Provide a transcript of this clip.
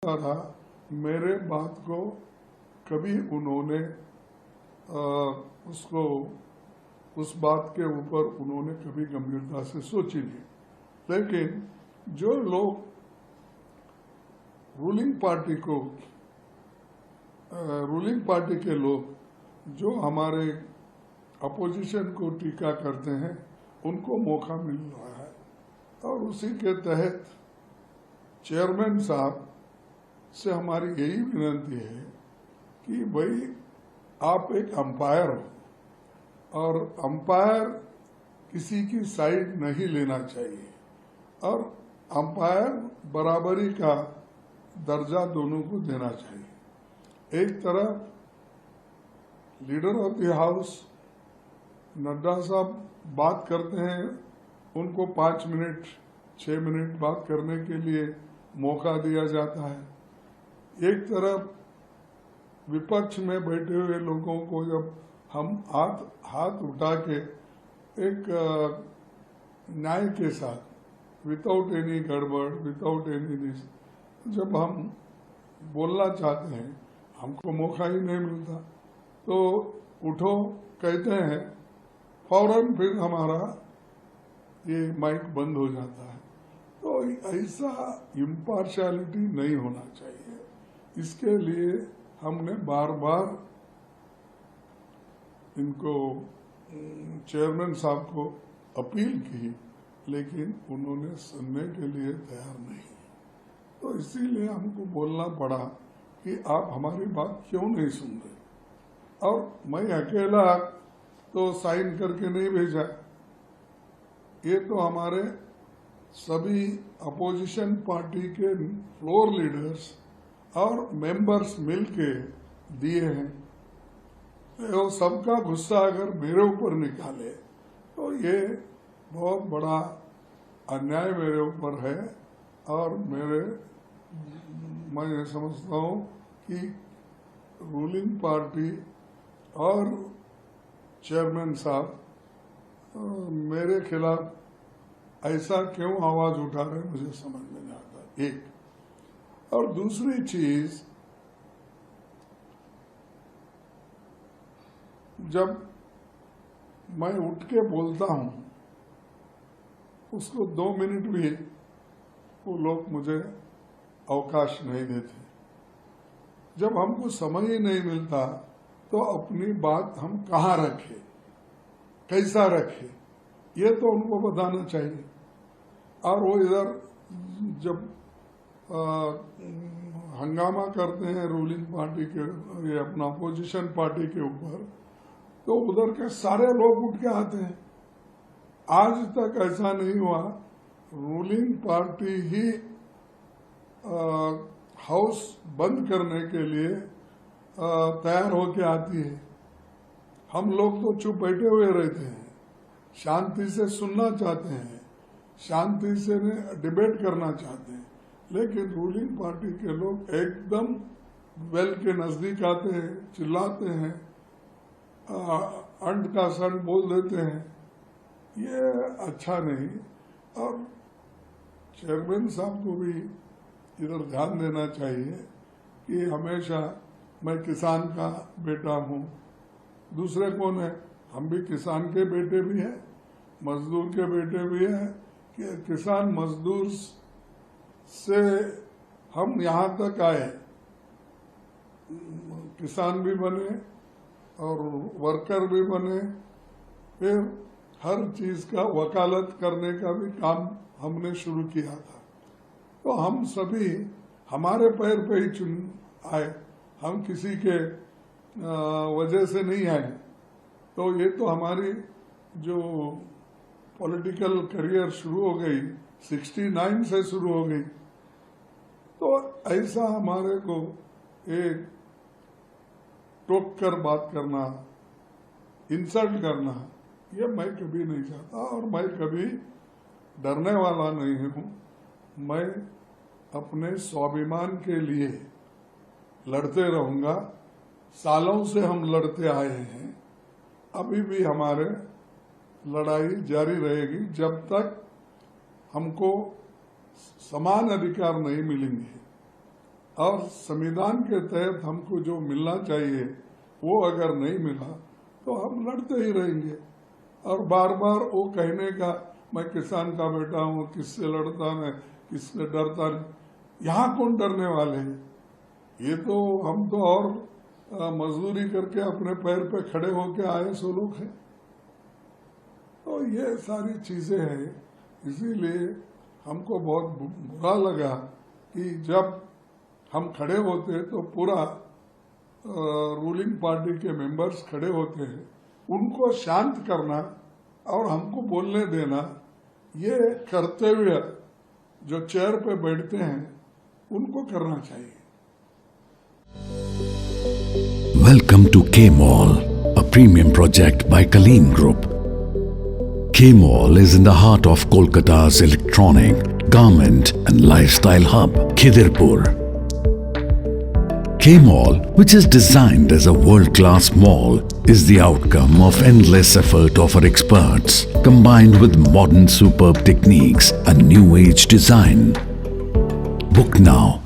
रहा, मेरे बात को कभी उन्होंने उसको उस बात के ऊपर उन्होंने कभी गंभीरता से सोची नहीं। लेकिन जो लोग रूलिंग पार्टी के लोग जो हमारे अपोजिशन को टीका करते हैं, उनको मौका मिल रहा है और उसी के तहत चेयरमैन साहब से हमारी यही विनती है कि भाई आप एक अंपायर हो और अंपायर किसी की साइड नहीं लेना चाहिए और अंपायर बराबरी का दर्जा दोनों को देना चाहिए। एक तरफ leader of the house Nadda साहब बात करते हैं, उनको 5 मिनट 6 मिनट बात करने के लिए मौका दिया जाता है। एक तरफ विपक्ष में बैठे हुए लोगों को जब हम हाथ उठा के एक न्याय के साथ विदाउट एनी गड़बड़ विदाउट एनी दिस जब हम बोलना चाहते हैं, हमको मौका ही नहीं मिलता, तो उठो कहते हैं, फौरन फिर हमारा ये माइक बंद हो जाता है। तो ऐसा इम्पार्शियलिटी नहीं होना चाहिए। इसके लिए हमने बार बार इनको चेयरमैन साहब को अपील की, लेकिन उन्होंने सुनने के लिए तैयार नहीं। तो इसीलिए हमको बोलना पड़ा कि आप हमारी बात क्यों नहीं सुन रहे। और मैं अकेला तो साइन करके नहीं भेजा, ये तो हमारे सभी अपोजिशन पार्टी के फ्लोर लीडर्स और मेंबर्स मिलके दिए हैं। तो सबका गुस्सा अगर मेरे ऊपर निकाले तो ये बहुत बड़ा अन्याय मेरे ऊपर है और मैं समझता हूँ कि रूलिंग पार्टी और चेयरमैन साहब मेरे खिलाफ ऐसा क्यों आवाज उठा रहे, मुझे समझ में नहीं आता। एक और दूसरी चीज, जब मैं उठ के बोलता हूं उसको 2 मिनट भी वो लोग मुझे अवकाश नहीं देते। जब हमको समय ही नहीं मिलता तो अपनी बात हम कहाँ रखें, कैसा रखें, ये तो उनको बताना चाहिए। और वो इधर जब हंगामा करते हैं रूलिंग पार्टी के, ये अपना अपोजिशन पार्टी के ऊपर, तो उधर के सारे लोग उठ के आते हैं। आज तक ऐसा नहीं हुआ, रूलिंग पार्टी ही हाउस बंद करने के लिए तैयार होके आती है। हम लोग तो चुप बैठे हुए रहते हैं, शांति से सुनना चाहते हैं, शांति से डिबेट करना चाहते हैं, लेकिन रूलिंग पार्टी के लोग एकदम वेल के नजदीक आते हैं, चिल्लाते हैं, अंड का संड बोल देते हैं। ये अच्छा नहीं। और चेयरमैन साहब को भी इधर ध्यान देना चाहिए कि हमेशा मैं किसान का बेटा हूँ। दूसरे कौन है? हम भी किसान के बेटे भी हैं, मजदूर के बेटे भी हैं। कि किसान मजदूर से हम यहाँ तक आए, किसान भी बने और वर्कर भी बने, फिर हर चीज का वकालत करने का भी काम हमने शुरू किया था। तो हम सभी हमारे पैर पे ही चुन आए, हम किसी के वजह से नहीं आए। तो ये तो हमारी जो पॉलिटिकल करियर शुरू हो गई 69 से शुरू हो गई। तो ऐसा हमारे को एक टोक कर बात करना, इंसल्ट करना, ये मैं कभी नहीं चाहता और मैं कभी डरने वाला नहीं हूँ। मैं अपने स्वाभिमान के लिए लड़ते रहूंगा। सालों से हम लड़ते आए हैं, अभी भी हमारे लड़ाई जारी रहेगी जब तक हमको समान अधिकार नहीं मिलेंगे। और संविधान के तहत हमको जो मिलना चाहिए वो अगर नहीं मिला तो हम लड़ते ही रहेंगे। और बार बार वो कहने का मैं किसान का बेटा हूँ, किससे लड़ता मैं, किससे डरता नहीं। यहाँ कौन डरने वाले हैं? ये तो हम तो और मजदूरी करके अपने पैर पे खड़े होके आए सो लोग हैं। तो ये सारी चीजें हैं, इसीलिए हमको बहुत बुरा लगा कि जब हम खड़े होते तो पूरा रूलिंग पार्टी के मेंबर्स खड़े होते हैं, उनको शांत करना और हमको बोलने देना, ये कर्तव्य जो चेयर पे बैठते हैं उनको करना चाहिए। Welcome to K-Mall, a premium project by Kaleen Group. K-Mall is in the heart of Kolkata's electronic, garment and lifestyle hub, Khidirpur. K-Mall, which is designed as a world-class mall, is the outcome of endless effort of our experts, combined with modern superb techniques and new age design. Book now